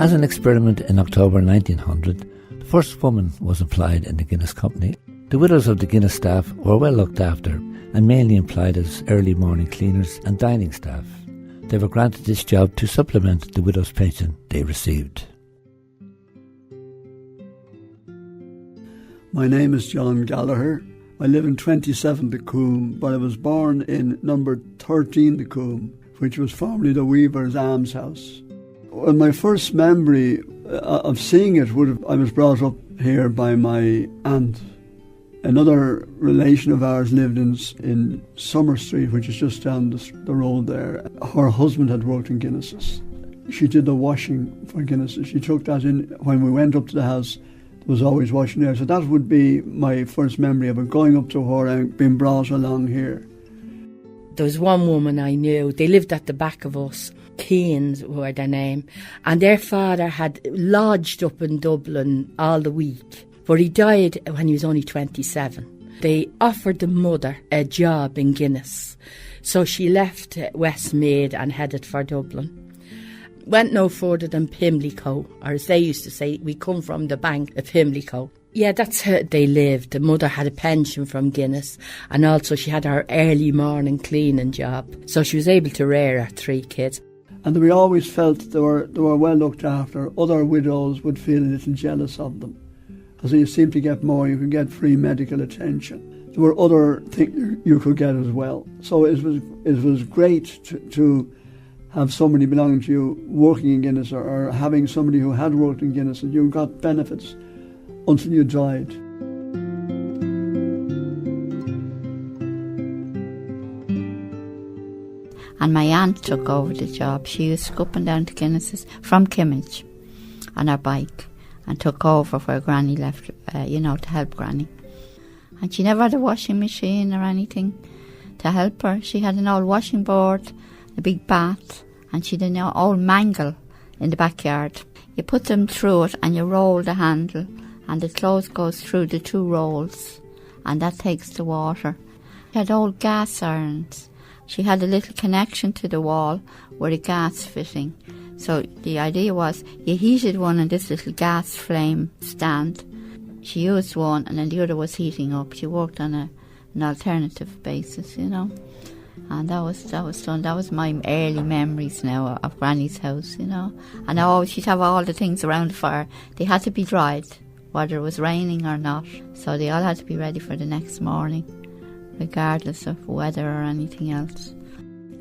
As an experiment in October 1900, the first woman was employed in the Guinness company. The widows of the Guinness staff were well looked after and mainly employed as early morning cleaners and dining staff. They were granted this job to supplement the widow's pension they received. My name is John Gallagher. I live in 27 The Coombe, but I was born in number 13 The Coombe, which was formerly the Weaver's Almshouse. Well, my first memory of seeing it I was brought up here by my aunt. Another relation of ours lived in Summer Street, which is just down the road there. Her husband had worked in Guinness's. She did the washing for Guinness's. She took that in when we went up to the house. There was always washing there. So that would be my first memory of it, going up to her and being brought along here. There was one woman I knew. They lived at the back of us. Keanes were their name. And their father had lodged up in Dublin all the week. But he died when he was only 27. They offered the mother a job in Guinness. So she left Westmead and headed for Dublin. Went no further than Pimlico, or as they used to say, we come from the bank of Pimlico. Yeah, that's how they lived. The mother had a pension from Guinness, and also she had her early morning cleaning job. So she was able to rear her 3 kids. And we always felt they were well looked after. Other widows would feel a little jealous of them. Because you seem to get more, you could get free medical attention. There were other things you could get as well. So it was great to have somebody belonging to you working in Guinness, or having somebody who had worked in Guinness, and you got benefits until you died. And my aunt took over the job. She used to go up and down to Guinness's from Kimmage on her bike, and took over where Granny left, to help Granny. And she never had a washing machine or anything to help her. She had an old washing board, a big bath, and she had an old mangle in the backyard. You put them through it and you roll the handle, and the clothes goes through the 2 rolls, and that takes the water. She had old gas irons. She had a little connection to the wall with a gas fitting. So the idea was you heated one in this little gas flame stand. She used one and then the other was heating up. She worked on an alternative basis, And that was done. That was my early memories now of Granny's house, And she'd have all the things around the fire. They had to be dried, whether it was raining or not. So they all had to be ready for the next morning, regardless of weather or anything else.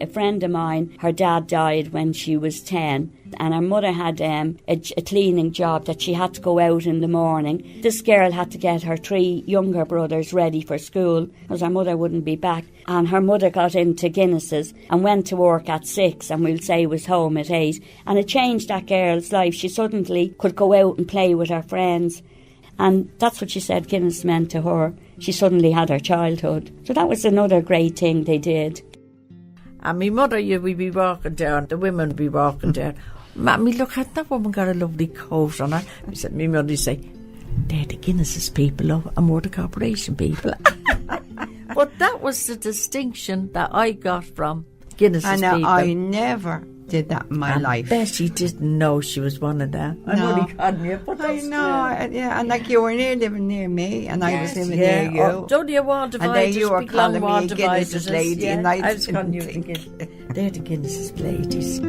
A friend of mine, her dad died when she was 10, and her mother had a cleaning job that she had to go out in the morning. This girl had to get her 3 younger brothers ready for school because her mother wouldn't be back. And her mother got into Guinness's and went to work at 6, and we'll say was home at 8. And it changed that girl's life. She suddenly could go out and play with her friends. And that's what she said Guinness meant to her. She suddenly had her childhood. So that was another great thing they did. And my mother, we'd be walking down, the women would be walking down. Mammy, look, had that woman got a lovely coat on her? I said, my mother would say, they're the Guinness's people, love, and we're the corporation people. But that was the distinction that I got from Guinness's people. I never did that in my life. Bessie didn't know she was one of them. I'm only calling you, but I know, and you were living near me, and I was living near you. Oh, don't you want to divide? And then you were calling me a Guinness's lady, and I was calling you they're the Guinness's ladies.